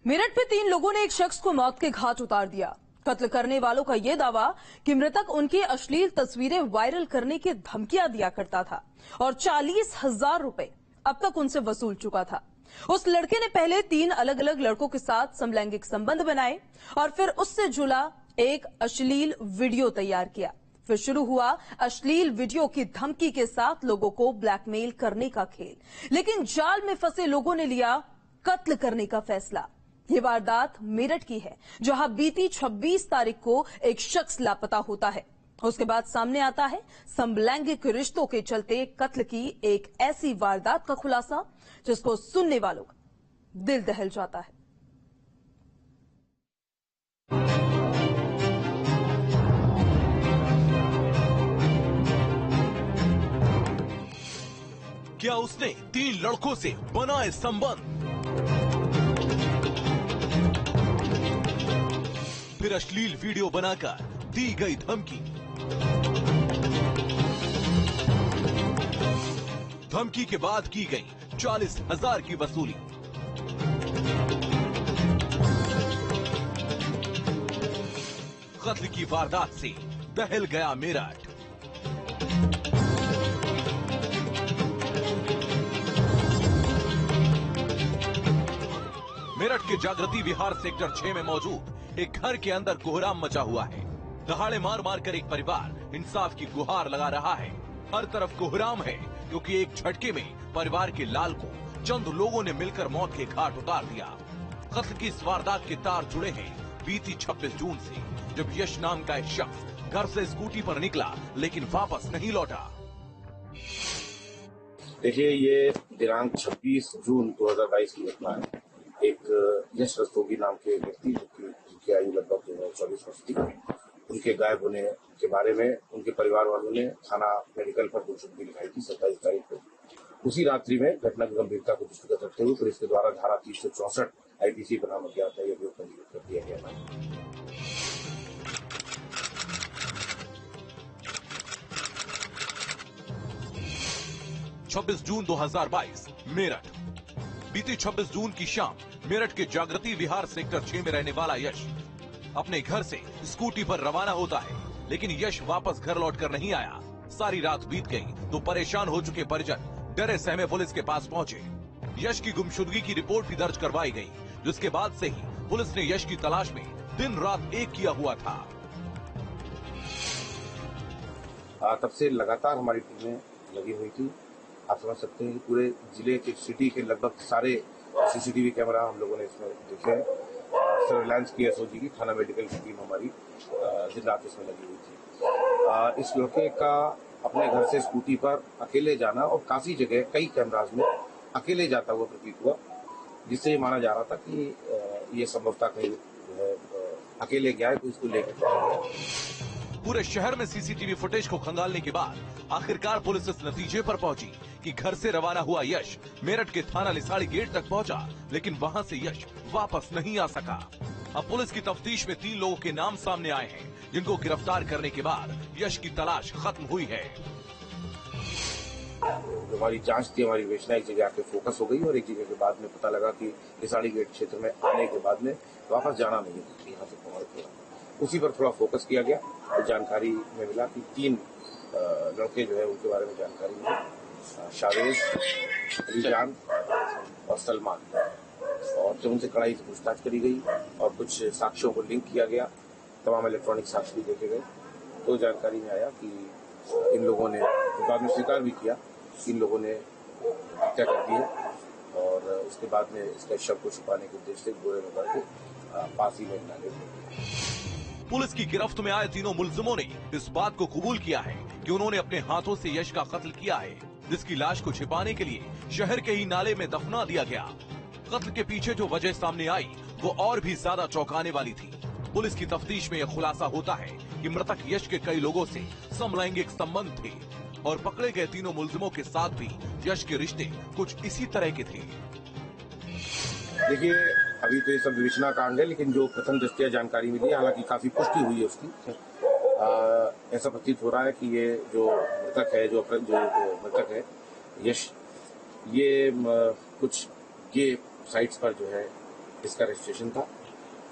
मेरठ में 3 लोगों ने एक शख्स को मौत के घाट उतार दिया। कत्ल करने वालों का यह दावा कि मृतक उनकी अश्लील तस्वीरें वायरल करने की धमकियां दिया करता था और 40,000 रुपए अब तक उनसे वसूल चुका था। उस लड़के ने पहले 3 अलग अलग लड़कों के साथ समलैंगिक संबंध बनाए और फिर उससे जुड़ा एक अश्लील वीडियो तैयार किया। फिर शुरू हुआ अश्लील वीडियो की धमकी के साथ लोगों को ब्लैकमेल करने का खेल। लेकिन जाल में फंसे लोगों ने लिया कत्ल करने का फैसला। ये वारदात मेरठ की है, जहां बीती 26 तारीख को एक शख्स लापता होता है। उसके बाद सामने आता है समलैंगिक रिश्तों के चलते कत्ल की एक ऐसी वारदात का खुलासा जिसको सुनने वालों का दिल दहल जाता है। क्या उसने 3 लड़कों से बनाए संबंध, फिर अश्लील वीडियो बनाकर दी गई धमकी। धमकी के बाद की गई 40,000 की वसूली। कत्ल की वारदात से दहल गया मेरठ। मेरठ के जागृति विहार सेक्टर 6 में मौजूद एक घर के अंदर कोहराम मचा हुआ है। दहाड़े मार मार कर एक परिवार इंसाफ की गुहार लगा रहा है। हर तरफ कोहराम है क्योंकि एक झटके में परिवार के लाल को चंद लोगों ने मिलकर मौत के घाट उतार दिया। कत्ल की इस वारदात के तार जुड़े हैं बीती 26 जून से, जब यश नाम का एक शख्स घर से स्कूटी पर निकला लेकिन वापस नहीं लौटा। देखिए, ये दिनांक 26 जून 2022 की घटना है। एक यश रस्तोगी नाम के व्यक्ति जिनकी आयु लगभग 24 वर्ष थी, उनके गायब होने के बारे में उनके परिवार वालों ने थाना मेडिकल पर गुमशुदगी लिखाई थी 27 तारीख को। उसी रात्रि में घटना की गंभीरता को दृष्टिगत रखते हुए पुलिस के द्वारा धारा 364 आईपीसी बनाम अज्ञात है अभियोग पंजीकृत कर दिया गया था। 26 जून 2022 मेरठ। बीती 26 जून की शाम मेरठ के जागृति विहार सेक्टर 6 में रहने वाला यश अपने घर से स्कूटी पर रवाना होता है, लेकिन यश वापस घर लौटकर नहीं आया। सारी रात बीत गई तो परेशान हो चुके परिजन डरे सहमे पुलिस के पास पहुंचे। यश की गुमशुदगी की रिपोर्ट भी दर्ज करवाई गई, जिसके बाद से ही पुलिस ने यश की तलाश में दिन रात एक किया हुआ था। तब से लगातार हमारी टीमें लगी हुई थी। आप समझ सकते हैं कि पूरे जिले के सिटी के लगभग सारे सीसीटीवी कैमरा हम लोगों ने इसमें देखे हैं। सर्विलांस की एसओजी की थाना मेडिकल की टीम हमारी दिन रात इसमें लगी हुई थी। इस लड़के का अपने घर से स्कूटी पर अकेले जाना और काफी जगह कई कैमराज में अकेले जाता हुआ प्रतीत हुआ, जिससे ये माना जा रहा था कि ये संभवतः कहीं अकेले गया है, तो इसको लेकर पूरे शहर में सीसीटीवी फुटेज को खंगालने के बाद आखिरकार पुलिस इस नतीजे पर पहुंची कि घर से रवाना हुआ यश मेरठ के थाना लिसाड़ी गेट तक पहुंचा, लेकिन वहां से यश वापस नहीं आ सका। अब पुलिस की तफ्तीश में 3 लोगों के नाम सामने आए हैं, जिनको गिरफ्तार करने के बाद यश की तलाश खत्म हुई है। हमारी जांच थी, हमारी विवेचना एक जगह आके फोकस हो गई और एक जगह के बाद में पता लगा कि लिसाड़ी गेट क्षेत्र में आने के बाद में वापस जाना नहीं है, यहाँ से पहुंच। उसी पर थोड़ा फोकस किया गया तो जानकारी में मिला कि 3 लड़के जो है उनके बारे में जानकारी मिली, शावेज, अलीजान और सलमान। और जब उनसे कड़ाई से पूछताछ करी गई और कुछ साक्ष्यों को लिंक किया गया, तमाम इलेक्ट्रॉनिक साक्ष्य भी देखे गए, तो जानकारी में आया कि इन लोगों ने बाद में स्वीकार भी किया कि इन लोगों ने हत्या कर दी है और उसके बाद में इसका शव को छुपाने के उद्देश्य से बोरे में भर के फांसी में डाले गए। पुलिस की गिरफ्त में आए तीनों मुलजिमों ने इस बात को कबूल किया है कि उन्होंने अपने हाथों से यश का कत्ल किया है, जिसकी लाश को छिपाने के लिए शहर के ही नाले में दफना दिया गया। कत्ल के पीछे जो वजह सामने आई वो और भी ज्यादा चौंकाने वाली थी। पुलिस की तफ्तीश में यह खुलासा होता है कि मृतक यश के कई लोगों से समलैंगिक संबंध थे और पकड़े गए तीनों मुलजिमों के साथ भी यश के रिश्ते कुछ इसी तरह के थे। देखिए, अभी तो ये सब विवेचना कांड है, लेकिन जो प्रथम दृष्टया जानकारी मिली, हालांकि काफी पुष्टि हुई है उसकी, ऐसा प्रतीत हो रहा है कि ये जो मृतक है, जो मृतक है यश, ये कुछ गे साइट्स पर जो है इसका रजिस्ट्रेशन था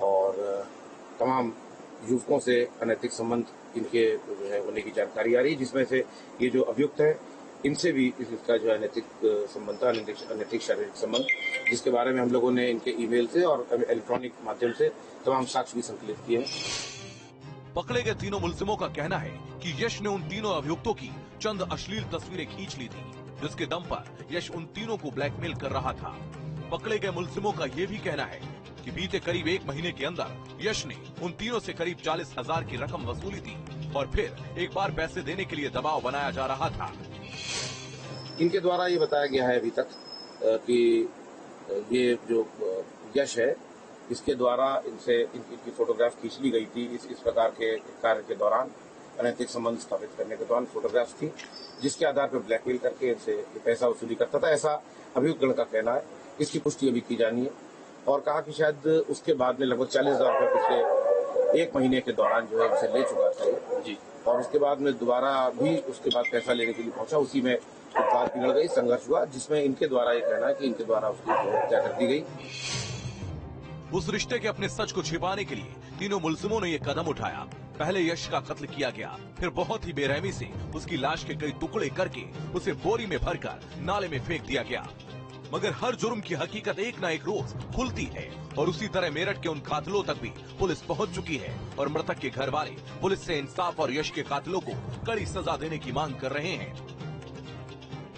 और तमाम युवकों से अनैतिक संबंध इनके जो है होने की जानकारी आ रही है, जिसमें से ये जो अभियुक्त है इनसे भी इसका जो अनैतिक संबंध था, अनैतिक शारीरिक संबंध, जिसके बारे में हम लोगों ने इनके ईमेल से और इलेक्ट्रॉनिक माध्यम से तमाम साक्ष्य भी संकलित किए हैं। पकड़े गए तीनों मुलजिमों का कहना है कि यश ने उन तीनों अभियुक्तों की चंद अश्लील तस्वीरें खींच ली थी, जिसके दम पर यश उन तीनों को ब्लैकमेल कर रहा था। पकड़े गए मुलजिमों का ये भी कहना है कि बीते करीब 1 महीने के अंदर यश ने उन तीनों से करीब 40,000 की रकम वसूली थी और फिर एक बार पैसे देने के लिए दबाव बनाया जा रहा था। इनके द्वारा ये बताया गया है अभी तक कि ये जो यश है इसके द्वारा इनसे इनकी फोटोग्राफ खींच ली गई थी। इस प्रकार के कार्य के दौरान, अनैतिक संबंध स्थापित करने के दौरान फोटोग्राफ थी, जिसके आधार पर ब्लैकमेल करके इनसे पैसा वसूली करता था, ऐसा अभियुक्तगण का कहना है। इसकी पुष्टि अभी की जानी है और कहा कि शायद उसके बाद में लगभग 40,000 रुपये पिछले 1 महीने के दौरान जो है इनसे ले चुका था जी, और उसके बाद में दोबारा भी उसके बाद पैसा लेने के लिए पहुंचा। उसी में बात बिगड़ गई, संघर्ष हुआ, जिसमें इनके द्वारा ये कहना है कि इनके द्वारा उसकी हत्या कर दी गई। उस रिश्ते के अपने सच को छिपाने के लिए तीनों मुलजिमों ने ये कदम उठाया। पहले यश का कत्ल किया गया, फिर बहुत ही बेरहमी से उसकी लाश के कई टुकड़े करके उसे बोरी में भरकर नाले में फेंक दिया गया। मगर हर जुर्म की हकीकत एक न एक रोज खुलती है और उसी तरह मेरठ के उन कातिलों तक भी पुलिस पहुंच चुकी है और मृतक के घर वाले पुलिस से इंसाफ और यश के कातिलों को कड़ी सजा देने की मांग कर रहे हैं।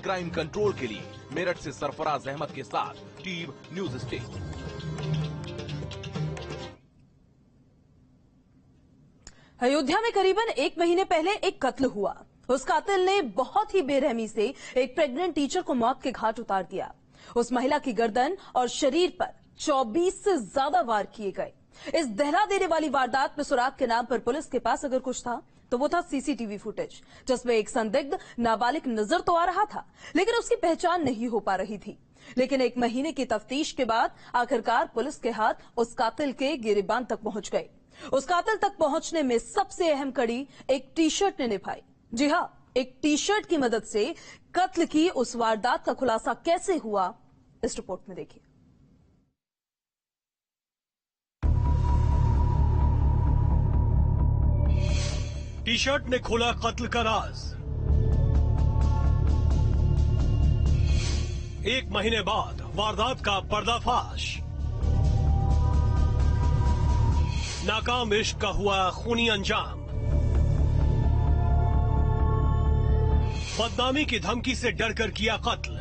क्राइम कंट्रोल के लिए मेरठ से सरफराज अहमद के साथ टीम न्यूज स्टेट। अयोध्या में करीबन 1 महीने पहले एक कत्ल हुआ। उस कातिल ने बहुत ही बेरहमी से एक प्रेग्नेंट टीचर को मौत के घाट उतार दिया। उस महिला की गर्दन और शरीर पर 24 से ज्यादा वार किए गए। इस दहला देने वाली वारदात में सुराग के नाम पर पुलिस के पास अगर कुछ था तो वो था सीसीटीवी फुटेज, जिसमें एक संदिग्ध नाबालिग नजर तो आ रहा था, लेकिन उसकी पहचान नहीं हो पा रही थी। लेकिन 1 महीने की तफ्तीश के बाद आखिरकार पुलिस के हाथ उस कातिल के गिरेबान तक पहुंच गए। उस कातिल तक पहुंचने में सबसे अहम कड़ी एक टी शर्ट ने निभाई। जी हां, एक टी शर्ट की मदद से कत्ल की उस वारदात का खुलासा कैसे हुआ, इस रिपोर्ट में देखिए। टी शर्ट ने खोला कत्ल का राज। 1 महीने बाद वारदात का पर्दाफाश। नाकाम इश्क का हुआ खूनी अंजाम। बदनामी की धमकी से डरकर किया कत्ल।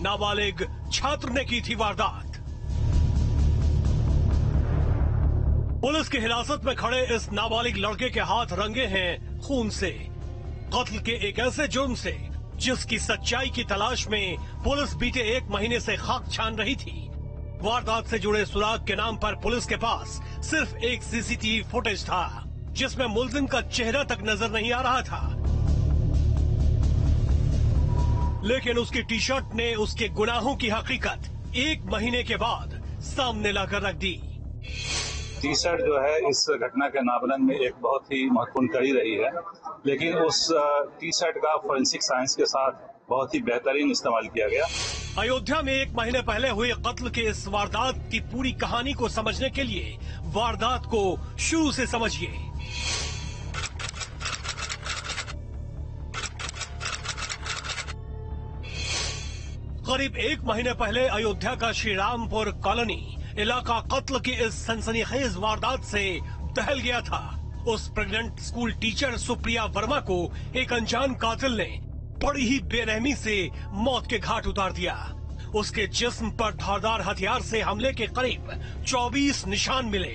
नाबालिग छात्र ने की थी वारदात। पुलिस की हिरासत में खड़े इस नाबालिग लड़के के हाथ रंगे हैं खून से। कत्ल के एक ऐसे जुर्म से जिसकी सच्चाई की तलाश में पुलिस बीते 1 महीने से खाक छान रही थी। वारदात से जुड़े सुराग के नाम पर पुलिस के पास सिर्फ एक सीसीटीवी फुटेज था, जिसमें मुलजिम का चेहरा तक नजर नहीं आ रहा था, लेकिन उसकी टी शर्ट ने उसके गुनाहों की हकीकत 1 महीने के बाद सामने लाकर रख दी। टी शर्ट जो है इस घटना के नामलन में एक बहुत ही महत्वपूर्ण कड़ी रही है, लेकिन उस टी शर्ट का फोरेंसिक साइंस के साथ बहुत ही बेहतरीन इस्तेमाल किया गया। अयोध्या में 1 महीने पहले हुए कत्ल के इस वारदात की पूरी कहानी को समझने के लिए वारदात को शुरू से समझिए। करीब 1 महीने पहले अयोध्या का श्रीरामपुर कॉलोनी इलाका कत्ल की इस सनसनीखेज वारदात से दहल गया था। उस pregnant school teacher Supriya Verma को एक अनजान कातिल ने बड़ी ही बेरहमी से मौत के घाट उतार दिया। उसके जिस्म पर धारदार हथियार से हमले के करीब 24 निशान मिले।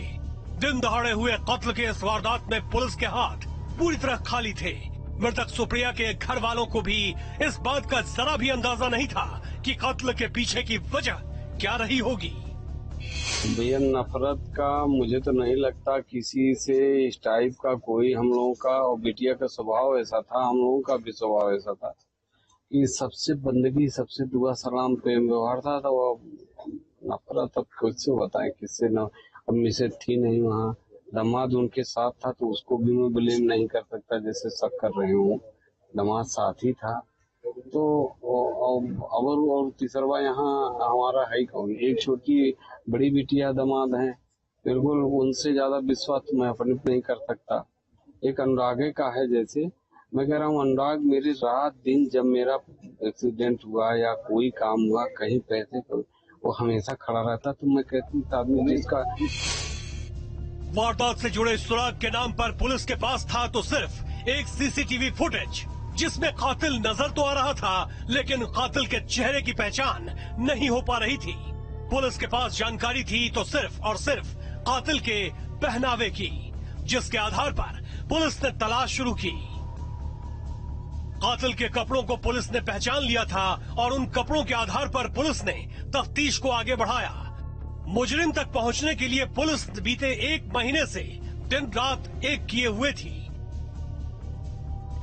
दिन दहाड़े हुए कत्ल के इस वारदात में पुलिस के हाथ पूरी तरह खाली थे। मृतक सुप्रिया के घर वालों को भी इस बात का जरा भी अंदाजा नहीं था कि कत्ल के पीछे की वजह क्या रही होगी। भैया, नफरत का मुझे तो नहीं लगता किसी से इस टाइप का कोई हम लोगों का, और बिटिया का स्वभाव ऐसा था, हम लोगों का भी स्वभाव ऐसा था कि सबसे बंदगी, सबसे दुआ सलाम प्रेम व्यवहार था। तो वो नफरत अब खुद से बताएं किससे न। अब मिसेज थी नहीं वहाँ, दामाद उनके साथ था, तो उसको भी मैं ब्लेम नहीं कर सकता जैसे शक कर रहे हूँ। दामाद साथी था, तो और तीसरवा यहाँ हमारा है कौन, एक छोटी बड़ी बिटिया दामाद है, बिल्कुल उनसे ज्यादा विश्वास मैं अपने पे नहीं कर सकता। एक अनुरागे का है, जैसे मैं कह रहा हूँ अनुराग मेरी रात दिन जब मेरा एक्सीडेंट हुआ या कोई काम हुआ कहीं पैसे वो हमेशा खड़ा रहता। तो मैं कहती हूँ आदमी जिसका वारदात से जुड़े सुराग के नाम पर पुलिस के पास था तो सिर्फ एक सीसीटीवी फुटेज, जिसमें कातिल नजर तो आ रहा था लेकिन कातिल के चेहरे की पहचान नहीं हो पा रही थी। पुलिस के पास जानकारी थी तो सिर्फ और सिर्फ कातिल के पहनावे की, जिसके आधार पर पुलिस ने तलाश शुरू की। कातिल के कपड़ों को पुलिस ने पहचान लिया था और उन कपड़ों के आधार पर पुलिस ने तफ्तीश को आगे बढ़ाया। मुजरिम तक पहुंचने के लिए पुलिस बीते 1 महीने से दिन रात एक किए हुए थी।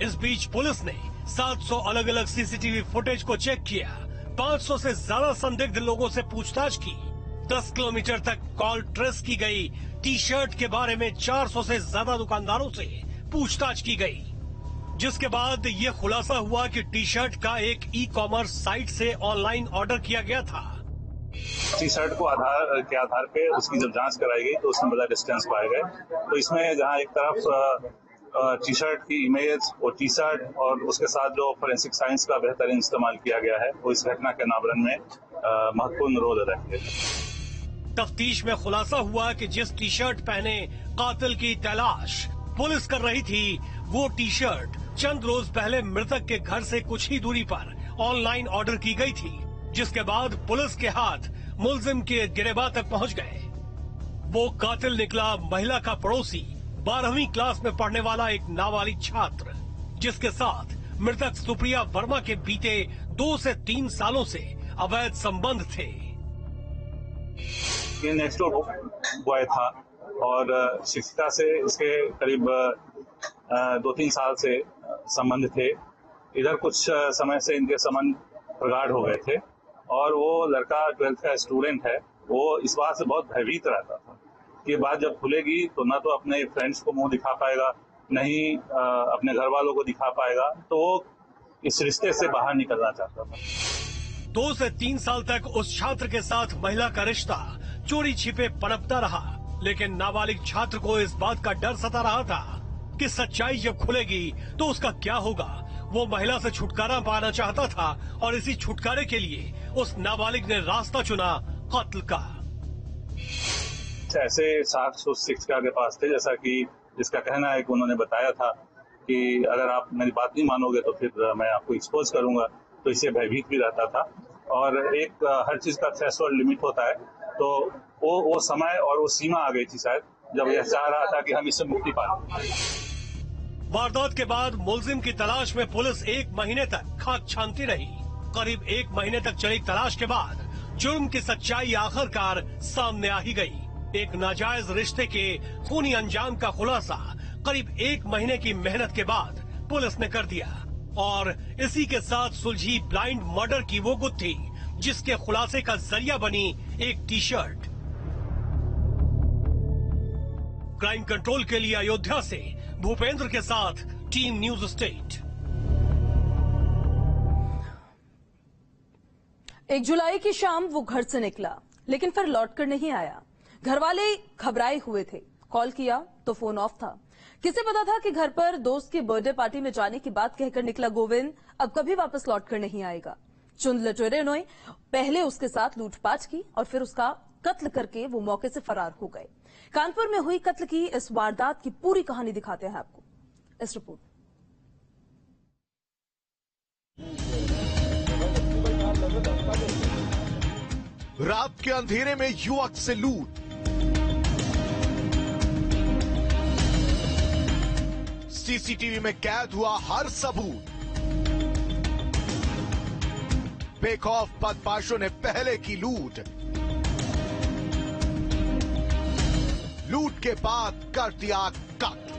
इस बीच पुलिस ने 700 अलग अलग सीसीटीवी फुटेज को चेक किया, 500 से ज्यादा संदिग्ध लोगों से पूछताछ की, 10 किलोमीटर तक कॉल ट्रेस की गई। टी शर्ट के बारे में 400 से ज्यादा दुकानदारों से पूछताछ की गई, जिसके बाद ये खुलासा हुआ कि टी शर्ट का एक ई-कॉमर्स साइट से ऑनलाइन ऑर्डर किया गया था। टी शर्ट को आधार पे उसकी जब जांच कराई गई तो उसमें बड़ा डिस्टेंस पाए गए। तो इसमें जहां एक तरफ टी शर्ट की इमेज और टी शर्ट और उसके साथ जो फोरेंसिक साइंस का बेहतरीन इस्तेमाल किया गया है वो इस घटना के अनावरण में महत्वपूर्ण रोल अदा किया। तफ्तीश में खुलासा हुआ कि जिस टी शर्ट पहने कातिल की तलाश पुलिस कर रही थी, वो टी शर्ट चंद रोज पहले मृतक के घर से कुछ ही दूरी पर ऑनलाइन ऑर्डर की गई थी, जिसके बाद पुलिस के हाथ मुलजिम के गिरेबान तक पहुंच गए। वो कातिल निकला महिला का पड़ोसी, 12वीं क्लास में पढ़ने वाला एक नाबालिग छात्र, जिसके साथ मृतक सुप्रिया वर्मा के बीते 2 से 3 सालों से अवैध संबंध थे। ये नेक्स्ट डोर बॉय था और शिक्षिका से इसके करीब 2-3 साल से संबंध थे। इधर कुछ समय से इनके संबंध प्रगाढ़ हो गए थे और वो लड़का 12th का स्टूडेंट है। वो इस बात से बहुत भयभीत रहता था कि बात जब खुलेगी तो ना तो अपने फ्रेंड्स को मुंह दिखा पाएगा, नहीं अपने घर वालों को दिखा पाएगा। तो वो इस रिश्ते से बाहर निकलना चाहता था। 2 से 3 साल तक उस छात्र के साथ महिला का रिश्ता चोरी छिपे पनपता रहा, लेकिन नाबालिग छात्र को इस बात का डर सता रहा था कि सच्चाई जब खुलेगी तो उसका क्या होगा। वो महिला से छुटकारा पाना चाहता था और इसी छुटकारे के लिए उस नाबालिग ने रास्ता चुना कत्ल का। ऐसे साक्ष्य उस शिक्षिका के पास थे, जैसा कि जिसका कहना है कि उन्होंने बताया था कि अगर आप मेरी बात नहीं मानोगे तो फिर मैं आपको एक्सपोज करूंगा। तो इससे भयभीत भी रहता था और एक हर चीज का थ्रेशोल्ड लिमिट होता है। तो वो समय और वो सीमा आ गई थी शायद, जब यह चाह रहा था कि हम इससे मुक्ति पाएं। वारदात के बाद मुलजिम की तलाश में पुलिस 1 महीने तक खाक छानती रही। करीब 1 महीने तक चली तलाश के बाद जुर्म की सच्चाई आखिरकार सामने आ ही गई। एक नाजायज रिश्ते के खूनी अंजाम का खुलासा करीब 1 महीने की मेहनत के बाद पुलिस ने कर दिया और इसी के साथ सुलझी ब्लाइंड मर्डर की वो गुत्थी जिसके खुलासे का जरिया बनी एक टी शर्ट। क्राइम कंट्रोल के लिए अयोध्या से भूपेंद्र के साथ टीम न्यूज स्टेट। 1 जुलाई की शाम वो घर से निकला, लेकिन फिर लौटकर नहीं आया। घर वाले घबराए हुए थे। कॉल किया तो फोन ऑफ था। किसे पता था कि घर पर दोस्त की बर्थडे पार्टी में जाने की बात कहकर निकला गोविंद अब कभी वापस लौटकर नहीं आएगा। चुंद लटेरे ने पहले उसके साथ लूटपाट की और फिर उसका कत्ल करके वो मौके से फरार हो गए। कानपुर में हुई कत्ल की इस वारदात की पूरी कहानी दिखाते हैं आपको इस रिपोर्ट। रात के अंधेरे में युवक से लूट, सीसीटीवी में कैद हुआ हर सबूत। बेखौफ बदमाशों ने पहले की लूट, लूट के बाद कर दिया कत्ल।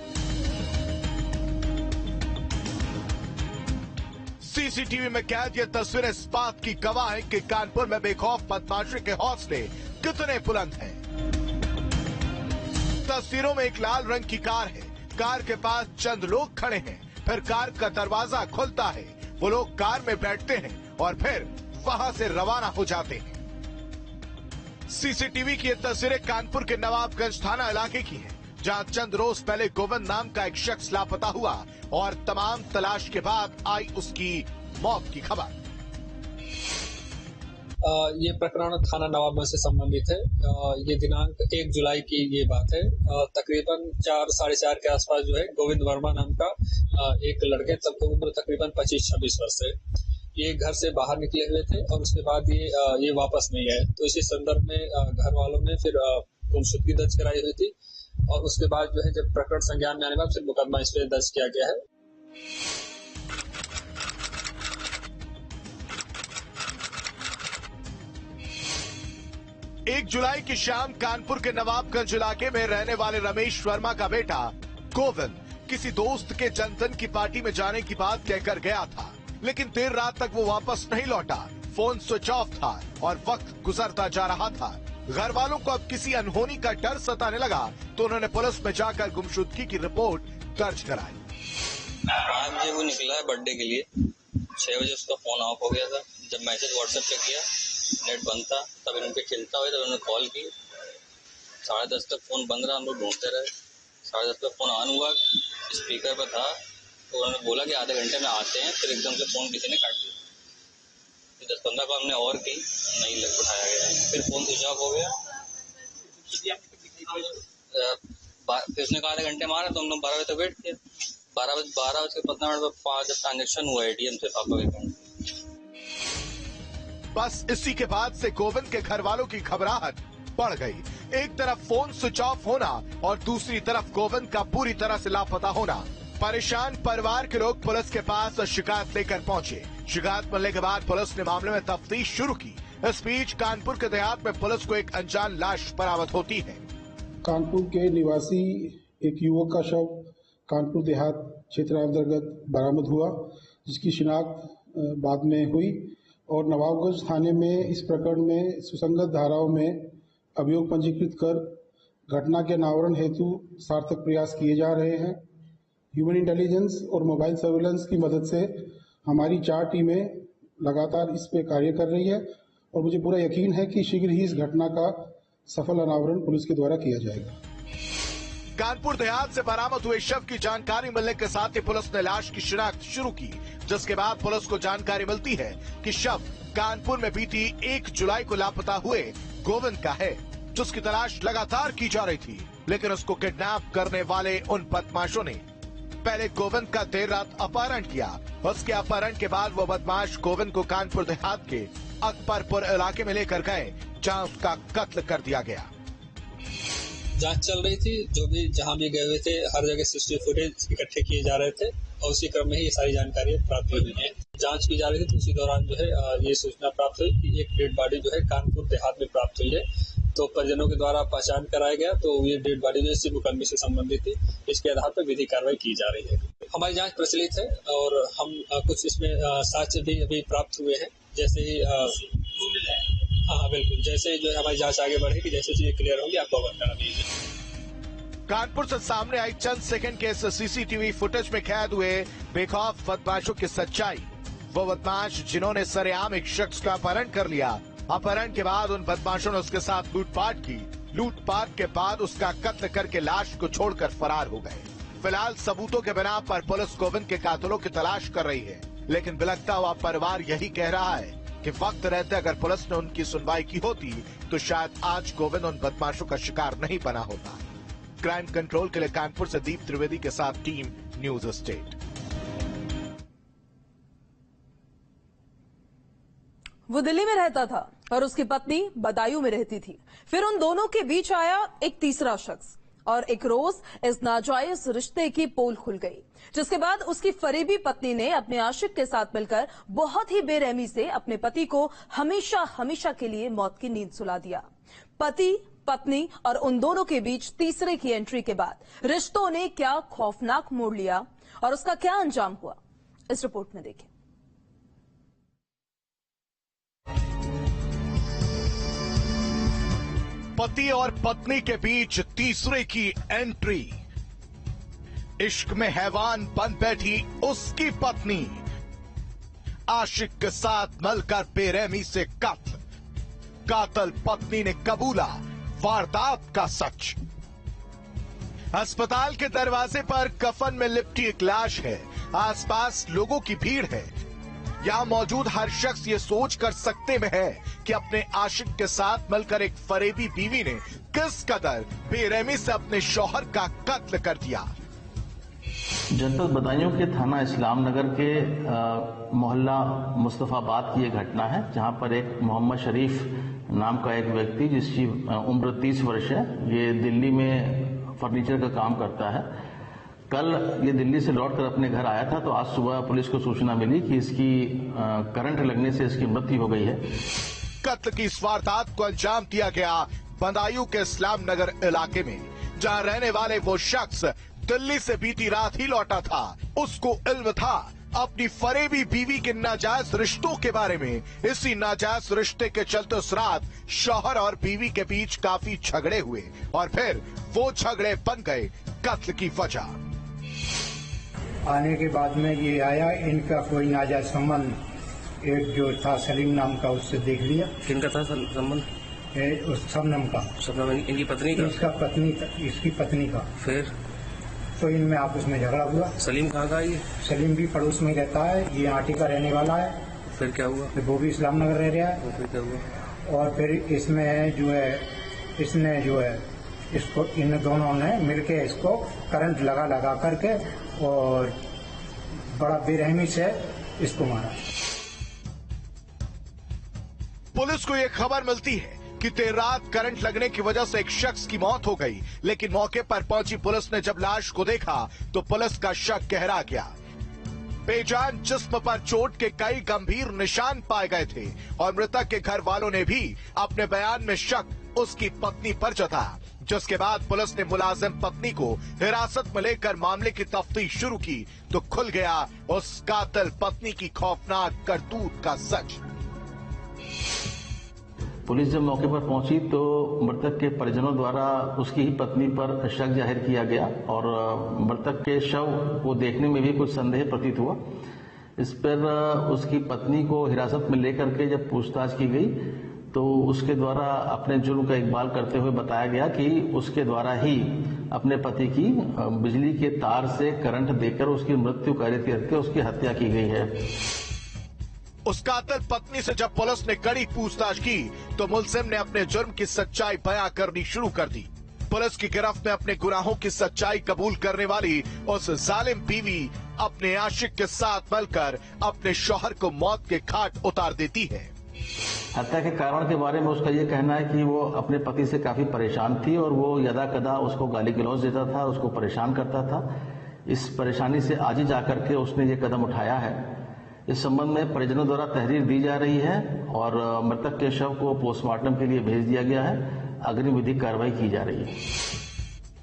सीसीटीवी में कैद ये तस्वीरें इस बात की गवाह हैं कि कानपुर में बेखौफ बदमाशी के हौसले कितने बुलंद हैं। तस्वीरों में एक लाल रंग की कार है। कार के पास चंद लोग खड़े हैं। फिर कार का दरवाजा खुलता है। वो लोग कार में बैठते हैं और फिर वहां से रवाना हो जाते हैं। सीसीटीवी की ये तस्वीरें कानपुर के नवाबगंज थाना इलाके की हैं, जहां चंद रोज पहले गोविंद नाम का एक शख्स लापता हुआ और तमाम तलाश के बाद आई उसकी मौत की खबर। ये प्रकरण थाना नवाबगंज से संबंधित है। ये दिनांक 1 जुलाई की ये बात है। तकरीबन 4 साढ़े 4 के आसपास जो है गोविंद वर्मा नाम का एक लड़के, तब उम्र तकरीबन 25-26 वर्ष है, ये घर से बाहर निकले हुए थे और उसके बाद ये वापस नहीं आए। तो इसी संदर्भ में घर वालों ने फिर गुमशुदगी दर्ज कराई हुई थी और उसके बाद जो है जब प्रकरण संज्ञान में आने के बाद फिर मुकदमा इस पे दर्ज किया गया है। एक जुलाई की शाम कानपुर के नवाबगंज इलाके में रहने वाले रमेश वर्मा का बेटा गोविंद किसी दोस्त के जन्मदिन की पार्टी में जाने की बात कहकर गया था, लेकिन देर रात तक वो वापस नहीं लौटा। फोन स्विच ऑफ था और वक्त गुजरता जा रहा था। घर वालों को अब किसी अनहोनी का डर सताने लगा तो उन्होंने पुलिस में जाकर गुमशुदगी की रिपोर्ट दर्ज कराई। 5 बजे वो निकला है बर्थडे के लिए, 6 बजे उसका फोन ऑफ हो गया था। जब मैसेज व्हाट्सएप पे किया, नेट बंद था, तब इनके खिलता हुआ, तब उन्होंने कॉल की। 10:30 तक फोन बंद रहा, हम लोग ढूंढते रहे। 10:30 तक फोन ऑन हुआ, स्पीकर पर था, तो उन्होंने बोला कि आधे घंटे में आते हैं। फिर एकदम से फोन किसी ने काट दिया। 10-15 को हमने और की, नहीं उठाया गया। फिर फोन स्विच ऑफ हो गया। फिर उसने कहा आधे घंटे मारा, तो हम लोग 12 बजे तक वेट किया। 12:15 पर जब ट्रांजेक्शन हुआ एटीएम से पापा के अकाउंट। बस इसी के बाद से गोविंद के घर वालों की घबराहट बढ़ गई। एक तरफ फोन स्विच ऑफ होना और दूसरी तरफ गोविंद का पूरी तरह से लापता होना। परेशान परिवार के लोग पुलिस के पास शिकायत लेकर पहुंचे। शिकायत मिलने के बाद पुलिस ने मामले में तफ्तीश शुरू की। इस बीच कानपुर के देहात में पुलिस को एक अनजान लाश बरामद होती है। कानपुर के निवासी एक युवक का शव कानपुर देहात क्षेत्र अंतर्गत बरामद हुआ, जिसकी शिनाख्त बाद में हुई और नवाबगंज थाने में इस प्रकरण में सुसंगत धाराओं में अभियोग पंजीकृत कर घटना के अनावरण हेतु सार्थक प्रयास किए जा रहे हैं। ह्यूमन इंटेलिजेंस और मोबाइल सर्विलांस की मदद से हमारी 4 टीमें लगातार इस पे कार्य कर रही है और मुझे पूरा यकीन है कि शीघ्र ही इस घटना का सफल अनावरण पुलिस के द्वारा किया जाएगा। कानपुर देहात से बरामद हुए शव की जानकारी मिलने के साथ ही पुलिस ने लाश की शिनाख्त शुरू की, जिसके बाद पुलिस को जानकारी मिलती है कि शव कानपुर में बीती 1 जुलाई को लापता हुए गोविंद का है, जिसकी तलाश लगातार की जा रही थी। लेकिन उसको किडनैप करने वाले उन बदमाशों ने पहले गोविंद का देर रात अपहरण किया। उसके अपहरण के बाद वो बदमाश गोविंद को कानपुर देहात के अकबरपुर इलाके में लेकर गए, जहां उसका कत्ल कर दिया गया। जांच चल रही थी, जो भी जहां भी गए हुए थे हर जगह सीसीटीवी फुटेज इकट्ठे किए जा रहे थे और उसी क्रम में ही ये सारी जानकारी प्राप्त हुई है। जांच की जा रही थी तो उसी दौरान जो है ये सूचना प्राप्त हुई कि एक डेड बॉडी जो है कानपुर देहात में प्राप्त हुई है। तो परिजनों के द्वारा पहचान कराया गया, तो ये डेड बॉडी जो इसी मुकदमे से संबंधित थी। इसके आधार पर विधि कार्रवाई की जा रही है। हमारी जांच प्रचलित है और हम कुछ इसमें साक्ष्य भी अभी प्राप्त हुए हैं। जैसे ही हाँ बिल्कुल, जैसे जो हमारी जांच आगे बढ़ेगी, जैसे चीजें क्लियर होंगी आपको अवगत करा देंगे। कानपुर से सामने आई चंद सेकंड के इस सीसीटीवी फुटेज में कैद हुए बेखौफ बदमाशों की सच्चाई। वो बदमाश जिन्होंने सरेआम एक शख्स का अपहरण कर लिया। अपहरण के बाद उन बदमाशों ने उसके साथ लूटपाट की। लूटपाट के बाद उसका कत्ल करके लाश को छोड़कर फरार हो गए। फिलहाल सबूतों के बिना पर पुलिस गोविंद के कातिलों की तलाश कर रही है, लेकिन बिलखता हुआ परिवार यही कह रहा है कि वक्त रहते अगर पुलिस ने उनकी सुनवाई की होती तो शायद आज गोविंद उन बदमाशों का शिकार नहीं बना होता। क्राइम कंट्रोल के लिए कानपुर से दीप त्रिवेदी के साथ टीम न्यूज स्टेट। वो दिल्ली में रहता था और उसकी पत्नी बदायूं में रहती थी। फिर उन दोनों के बीच आया एक तीसरा शख्स और एक रोज इस नाजायज रिश्ते की पोल खुल गई, जिसके बाद उसकी फरेबी पत्नी ने अपने आशिक के साथ मिलकर बहुत ही बेरहमी से अपने पति को हमेशा हमेशा के लिए मौत की नींद सुला दिया। पति, पत्नी और उन दोनों के बीच तीसरे की एंट्री के बाद रिश्तों ने क्या खौफनाक मोड़ लिया और उसका क्या अंजाम हुआ, इस रिपोर्ट में देखें। पति और पत्नी के बीच तीसरे की एंट्री। इश्क में हैवान बन बैठी उसकी पत्नी। आशिक के साथ मिलकर बेरहमी से कत्ल। कातिल पत्नी ने कबूला वारदात का सच। अस्पताल के दरवाजे पर कफन में लिपटी एक लाश है। आसपास लोगों की भीड़ है। यहां मौजूद हर शख्स ये सोच कर सकते में है कि अपने आशिक के साथ मिलकर एक फरेबी बीवी ने किस कदर बेरहमी से अपने शौहर का कत्ल कर दिया। जनपद बदायूं के थाना इस्लाम नगर के मोहल्ला मुस्तफाबाद की ये घटना है, जहां पर एक मोहम्मद शरीफ नाम का एक व्यक्ति जिसकी उम्र 30 वर्ष है, ये दिल्ली में फर्नीचर का काम करता है। कल ये दिल्ली से लौटकर अपने घर आया था, तो आज सुबह पुलिस को सूचना मिली कि इसकी करंट लगने से इसकी मृत्यु हो गई है। कत्ल की इस वारदात को अंजाम दिया गया बदायूं के इस्लाम नगर इलाके में, जहां रहने वाले वो शख्स दिल्ली से बीती रात ही लौटा था। उसको इल्म था अपनी फरेबी बीवी के नाजायज रिश्तों के बारे में। इसी नाजायज रिश्ते के चलते उस रात शौहर और बीवी के बीच काफी झगड़े हुए और फिर वो झगड़े बन गए कत्ल की वजह। आने के बाद में ये आया, इनका कोई नाजायज संबंध एक जो था सलीम नाम का, उससे देख लिया। किनका था संबंध? उस शबनम का। शबनम इनकी पत्नी का? इसकी पत्नी का। फिर तो इनमें आपस में झगड़ा हुआ। सलीम कहाँ का? ये सलीम भी पड़ोस में रहता है, ये आटी का रहने वाला है। फिर क्या हुआ? फिर वो भी इस्लाम नगर रह रहा है। फिर क्या हुआ? और फिर इसमें जो है इसने जो है इसको इन दोनों ने मिलके इसको करंट लगा करके और बड़ा बेरहमी से इसको मारा। पुलिस को यह खबर मिलती है कि देर रात करंट लगने की वजह से एक शख्स की मौत हो गई, लेकिन मौके पर पहुंची पुलिस ने जब लाश को देखा तो पुलिस का शक गहरा गया। बेजान जिस्म पर चोट के कई गंभीर निशान पाए गए थे और मृतक के घर वालों ने भी अपने बयान में शक उसकी पत्नी पर जताया, जिसके बाद पुलिस ने मुलाजिम पत्नी को हिरासत में लेकर मामले की तफ्तीश शुरू की तो खुल गया उस कातिल पत्नी की खौफनाक करतूत का सच। पुलिस जब मौके पर पहुंची तो मृतक के परिजनों द्वारा उसकी ही पत्नी पर शक जाहिर किया गया और मृतक के शव को देखने में भी कुछ संदेह प्रतीत हुआ। इस पर उसकी पत्नी को हिरासत में लेकर के जब पूछताछ की गई तो उसके द्वारा अपने जुर्म का इकबाल करते हुए बताया गया कि उसके द्वारा ही अपने पति की बिजली के तार से करंट देकर उसकी मृत्यु कारित करके उसकी हत्या की गई है। उस कातिल पत्नी से जब पुलिस ने कड़ी पूछताछ की तो मुलजिम ने अपने जुर्म की सच्चाई बयां करनी शुरू कर दी। पुलिस की गिरफ्त में अपने गुनाहों की सच्चाई कबूल करने वाली उस जालिम बीवी अपने आशिक के साथ मिलकर अपने शौहर को मौत के घाट उतार देती है। हत्या के कारण के बारे में उसका ये कहना है कि वो अपने पति से काफी परेशान थी और वो यदा कदा उसको गाली गलौज देता था, उसको परेशान करता था। इस परेशानी से आज ही जाकर के उसने ये कदम उठाया है। इस संबंध में परिजनों द्वारा तहरीर दी जा रही है और मृतक के शव को पोस्टमार्टम के लिए भेज दिया गया है। अग्रिम विधिक कार्रवाई की जा रही है।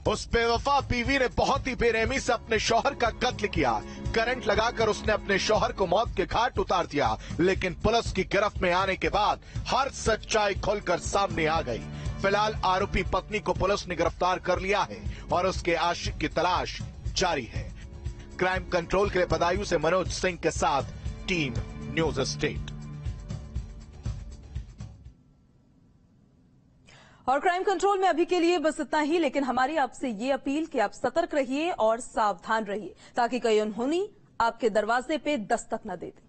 उस बेवफा बीवी ने बहुत ही बेरहमी से अपने शौहर का कत्ल किया। करंट लगाकर उसने अपने शौहर को मौत के घाट उतार दिया, लेकिन पुलिस की गिरफ्त में आने के बाद हर सच्चाई खुलकर सामने आ गई। फिलहाल आरोपी पत्नी को पुलिस ने गिरफ्तार कर लिया है और उसके आशिक की तलाश जारी है। क्राइम कंट्रोल के लिए बदायूं से मनोज सिंह के साथ टीम न्यूज स्टेट। और क्राइम कंट्रोल में अभी के लिए बस इतना ही, लेकिन हमारी आपसे ये अपील कि आप सतर्क रहिए और सावधान रहिए ताकि कोई अनहोनी आपके दरवाजे पे दस्तक न दे दे।